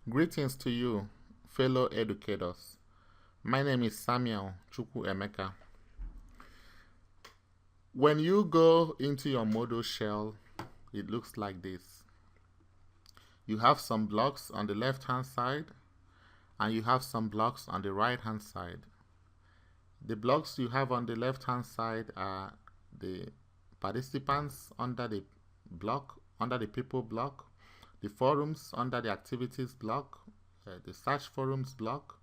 Greetings to you, fellow educators. My name is Samuel Chukwu Emeka. When you go into your Moodle shell, it looks like this. You have some blocks on the left-hand side, and you have some blocks on the right-hand side. The blocks you have on the left-hand side are the participants under the block, under the people block, the forums under the activities block, the search forums block,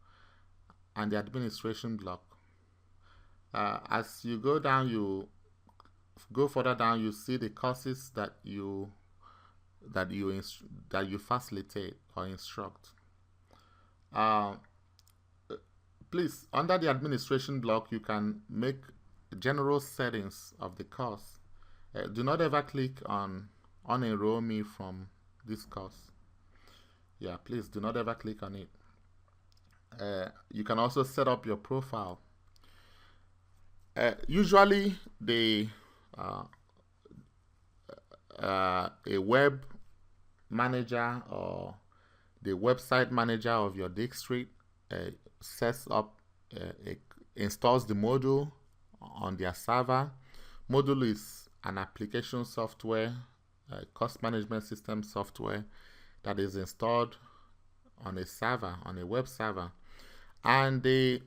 and the administration block. As you go down, you go further down, you see the courses that you facilitate or instruct. Please, under the administration block, you can make general settings of the course. Do not ever click on Enroll Me from this course. Yeah, please do not ever click on it. You can also set up your profile. Usually, a web manager or the website manager of your district sets up, installs the Moodle on their server. Moodle is an application software, course management system software that is installed on a server, on a web server, and the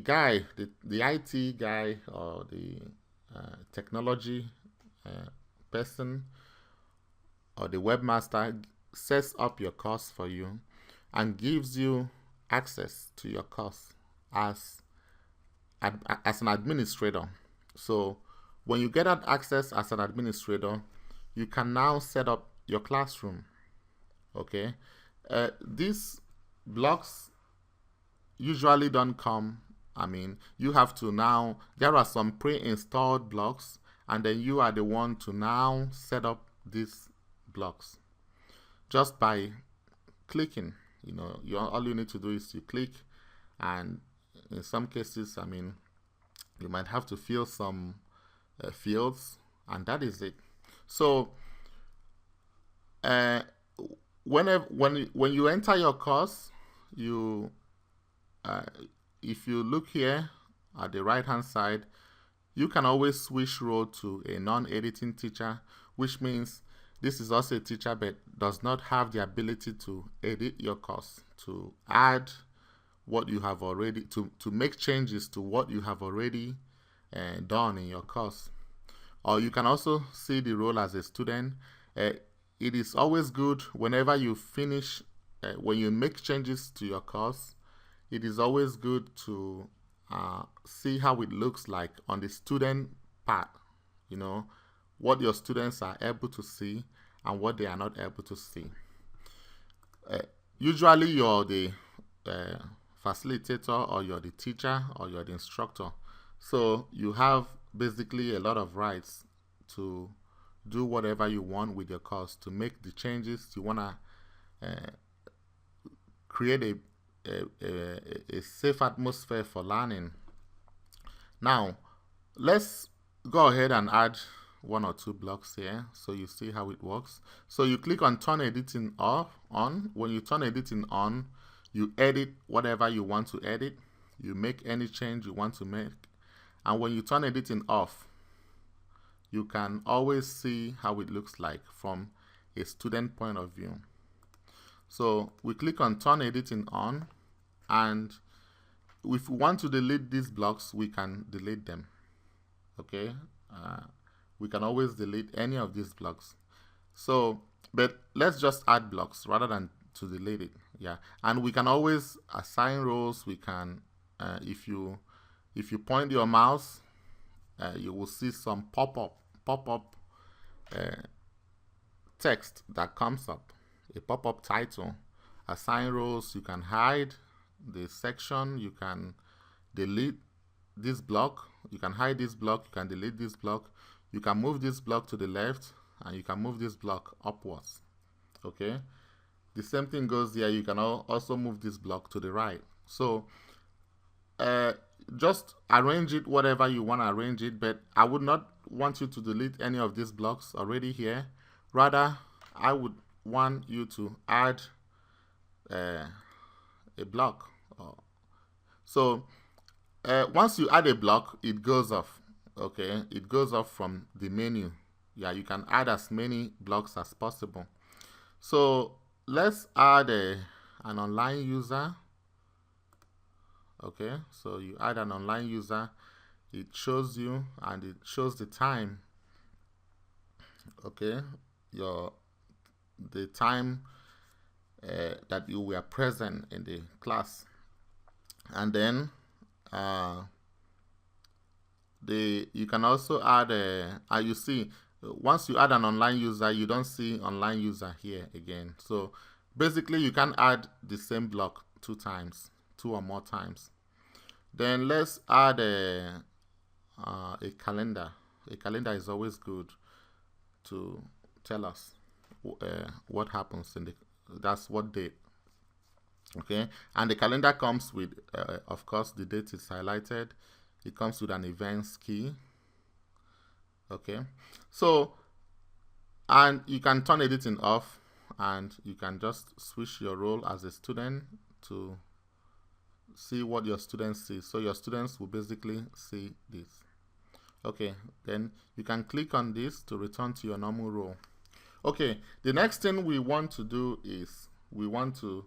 guy, the IT guy or the technology person or the webmaster sets up your course for you and gives you access to your course as an administrator. So when you get that access as an administrator, you can now set up your classroom. Okay, these blocks usually don't come. I mean, you have to now, there are some pre-installed blocks, and then you are the one to now set up these blocks just by clicking. You know, all you need to do is you click, and in some cases, I mean, you might have to fill some fields, and that is it. So when you enter your course, you if you look here at the right hand side, you can always switch role to a non-editing teacher, which means this is also a teacher but does not have the ability to edit your course, to add what you have already, to make changes to what you have already done in your course. Or you can also see the role as a student. It is always good whenever you finish, when you make changes to your course, it is always good to see how it looks like on the student part, you know, what your students are able to see and what they are not able to see. Usually you're the facilitator, or you're the teacher, or you're the instructor. So you have basically a lot of rights to do whatever you want with your course, to make the changes you want to create a safe atmosphere for learning. Now, let's go ahead and add one or two blocks here so you see how it works. So you click on turn editing on. When you turn editing on, you edit whatever you want to edit. You make any change you want to make. And when you turn editing off, you can always see how it looks like from a student point of view. So we click on turn editing on, and if we want to delete these blocks, we can delete them. Okay, we can always delete any of these blocks. So, but let's just add blocks rather than to delete it. Yeah, and we can always assign roles. We can, if you point your mouse, you will see some pop-up text that comes up, a pop-up title. Assign roles. You can hide the section. You can delete this block. You can hide this block. You can delete this block. You can move this block to the left, and you can move this block upwards. Okay, the same thing goes here. You can also move this block to the right. So just arrange it whatever you want to arrange it, but I would not want you to delete any of these blocks already here. Rather, I would want you to add a block. So once you add a block, it goes off. Okay, it goes off from the menu. Yeah, you can add as many blocks as possible. So let's add an online user. Okay, so you add an online user, it shows you and it shows the time. Okay, the time that you were present in the class, and then you can also add you see, once you add an online user, you don't see online user here again. So basically you can add the same block 2 times, 2 or more times. Then let's add a calendar. A calendar is always good to tell us what happens in that's what date. Okay, and the calendar comes with of course the date is highlighted. It comes with an events key. Okay, so and you can turn editing off, and you can just switch your role as a student to see what your students see. So your students will basically see this. Okay, then you can click on this to return to your normal role. Okay, the next thing we want to do is we want to,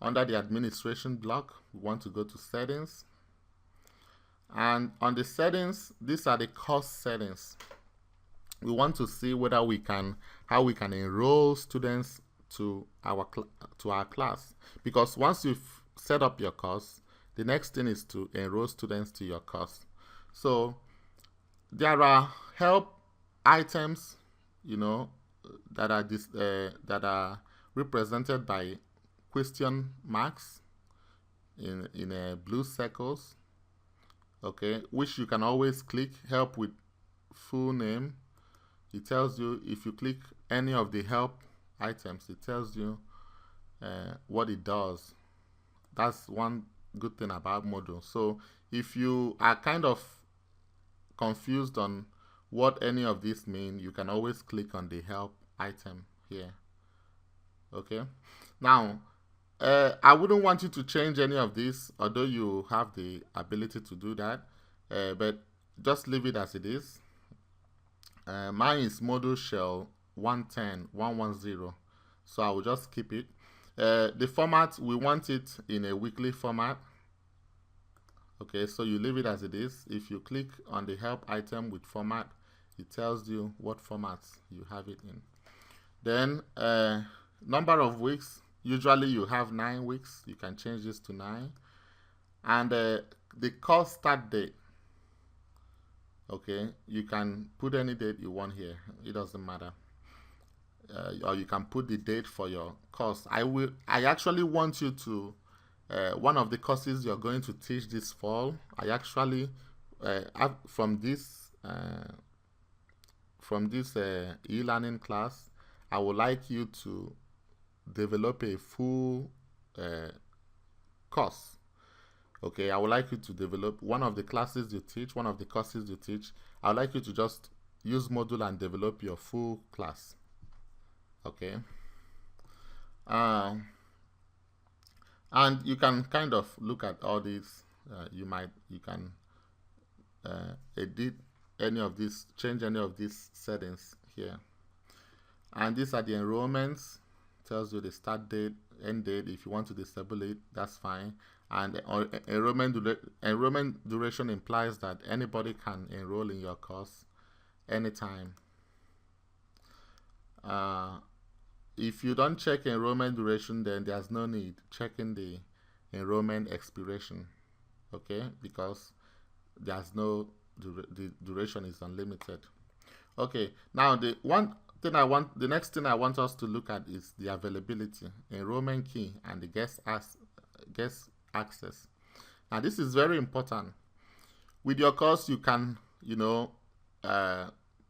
under the administration block, we want to go to settings. And on the settings, these are the course settings. We want to see whether we can, how we can enroll students to our class. Because once you've set up your course, the next thing is to enroll students to your course. So there are help items, you know, that are represented by question marks in blue circles. Okay, which you can always click. Help with full name. It tells you, if you click any of the help items, it tells you what it does. That's one good thing about Moodle. So if you are kind of confused on what any of these mean, you can always click on the help item here. Okay, now I wouldn't want you to change any of this, although you have the ability to do that, but just leave it as it is. Mine is Moodle shell 110.110, so I will just keep it. The format, we want it in a weekly format. Okay, so you leave it as it is. If you click on the help item with format, it tells you what formats you have it in. Then number of weeks, usually you have 9 weeks. You can change this to 9. And the course start date, okay, you can put any date you want here. It doesn't matter. Or you can put the date for your course. I actually want you to one of the courses you're going to teach this fall, I actually from this e-learning class, I would like you to develop a full course. Okay, I would like you to develop one of the classes you teach, one of the courses you teach. I would like you to just use Moodle and develop your full class. Okay. And you can kind of look at all these. You can edit any of these, change any of these settings here. And these are the enrollments. Tells you the start date, end date. If you want to disable it, that's fine. And enrollment duration implies that anybody can enroll in your course anytime. If you don't check enrollment duration, then there's no need checking the enrollment expiration, okay? Because there's no the duration is unlimited. Okay, now the next thing I want us to look at is the availability, enrollment key, and the guest access. Now this is very important. With your course, you can,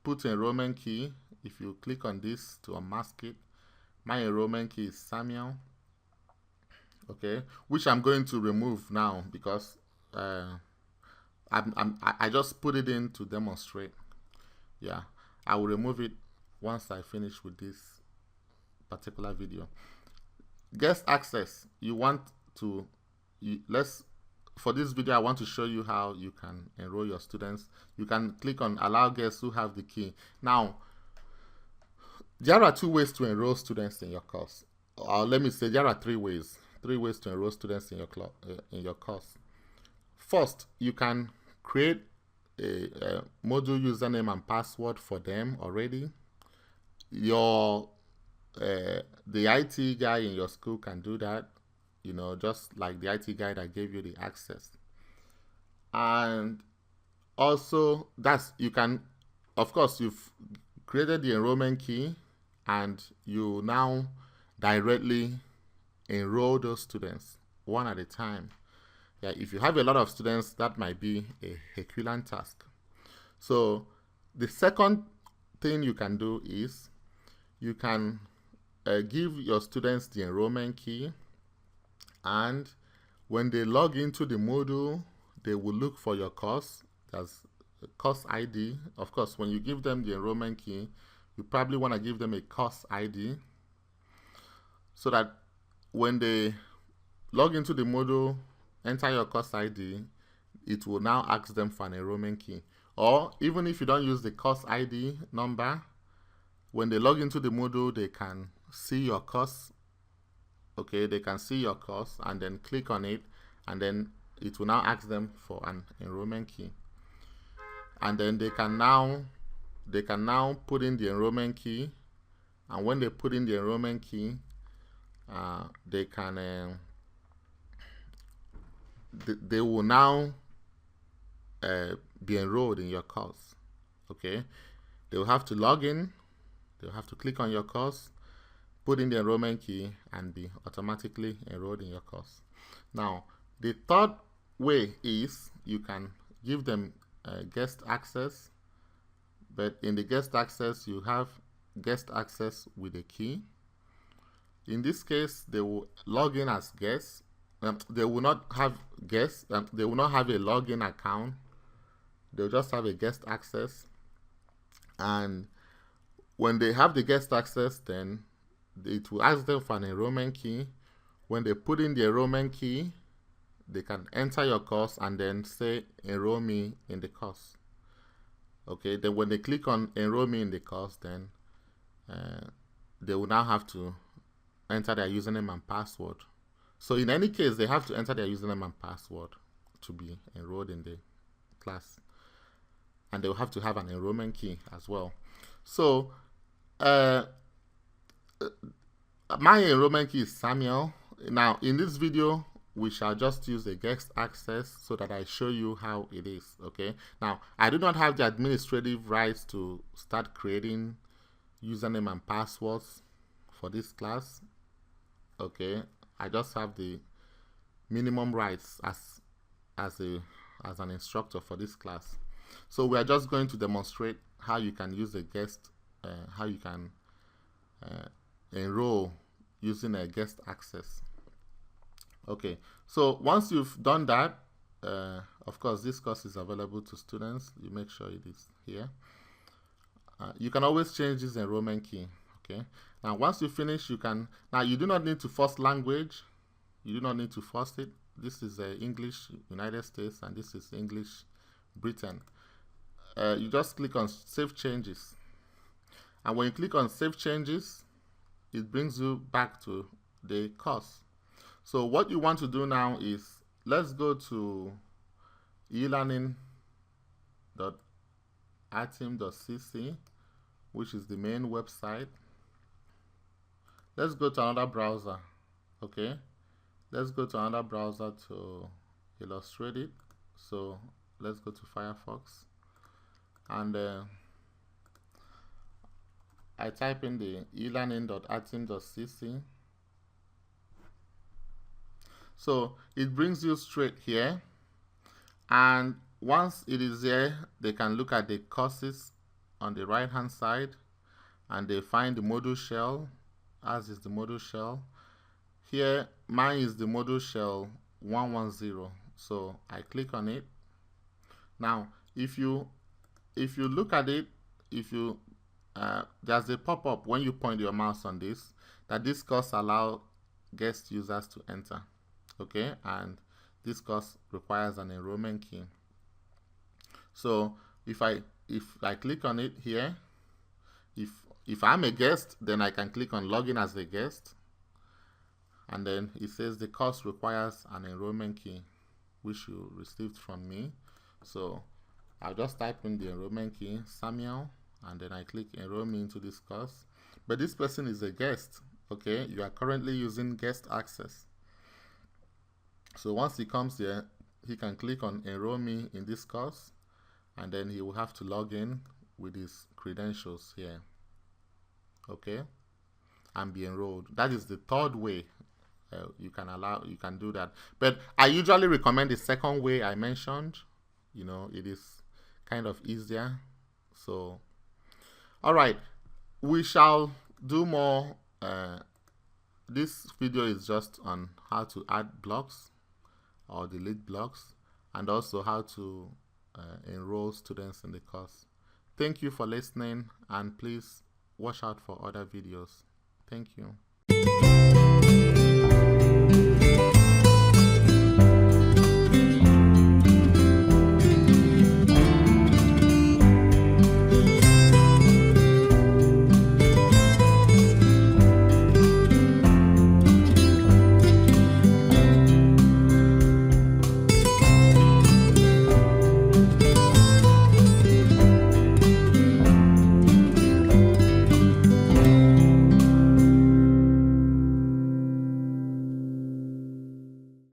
put enrollment key. If you click on this to unmask it, my enrollment key is Samuel, okay, which I'm going to remove now because I just put it in to demonstrate. Yeah, I will remove it once I finish with this particular video. Guest access, you want to, for this video I want to show you how you can enroll your students. You can click on allow guests who have the key. Now there are 2 ways to enroll students in your course, or let me say there are 3 ways to enroll students in your course. First, you can create a Moodle username and password for them already. The IT guy in your school can do that, you know, just like the IT guy that gave you the access. And also, you can, of course, you've created the enrollment key and you now directly enroll those students one at a time. Yeah, if you have a lot of students, that might be a Herculean task. So the second thing you can do is you can give your students the enrollment key, and when they log into the Moodle, they will look for your course. That's a course ID. Of course, when you give them the enrollment key, you probably want to give them a course ID so that when they log into the Moodle, enter your course ID, it will now ask them for an enrollment key. Or even if you don't use the course ID number, when they log into the Moodle, they can see your course. Okay, they can see your course and then click on it, and then it will now ask them for an enrollment key. And then they can now put in the enrollment key, and when they put in the enrollment key, they can they will now be enrolled in your course. Okay, they will have to log in, they'll have to click on your course, put in the enrollment key, and be automatically enrolled in your course. Now the third way is you can give them guest access, but in the guest access you have guest access with a key. In this case, they will log in as guests. They will not have guests. They will not have a login account. They'll just have a guest access. And when they have the guest access, then it will ask them for an enrollment key. When they put in the enrollment key, they can enter your course and then say enroll me in the course. Okay, then when they click on enroll me in the course, then they will now have to enter their username and password. So in any case, they have to enter their username and password to be enrolled in the class, and they will have to have an enrollment key as well. So my enrollment key is Samuel. Now in this video, we shall just use the guest access so that I show you how it is. Okay, now I do not have the administrative rights to start creating username and passwords for this class. Okay, I just have the minimum rights as an instructor for this class. So we are just going to demonstrate how you can use a guest, how you can enroll using a guest access. Okay, so once you've done that, of course this course is available to students. You make sure it is here. You can always change this enrollment key. Okay, now once you finish, you can, now you do not need to force language. You do not need to force it. This is English United States and this is English Britain. You just click on save changes, and when you click on save changes, it brings you back to the course. So what you want to do now is, let's go to elearning.atim.cc, which is the main website. Let's go to another browser. Okay, let's go to another browser to illustrate it. So let's go to Firefox, and I type in the elearning.atim.cc. So it brings you straight here, and once it is there, they can look at the courses on the right hand side, and they find the Moodle shell, as is the Moodle shell. Here mine is the Moodle shell 110, so I click on it. Now if you look at it, if you there's a pop-up when you point your mouse on this. that this course allows guest users to enter. Okay, and this course requires an enrollment key. So if I click on it here, if I'm a guest, then I can click on login as a guest, and then it says the course requires an enrollment key, which you received from me. So I'll just type in the enrollment key, Samuel, and then I click enroll me into this course. But this person is a guest. Okay, you are currently using guest access. So once he comes here, he can click on enroll me in this course, and then he will have to log in with his credentials here. Okay, and be enrolled. That is the third way you can do that. But I usually recommend the second way I mentioned. You know, it is kind of easier. So, all right, we shall do more. This video is just on how to add blocks or delete blocks, and also how to enroll students in the course. Thank you for listening, and please watch out for other videos. Thank you.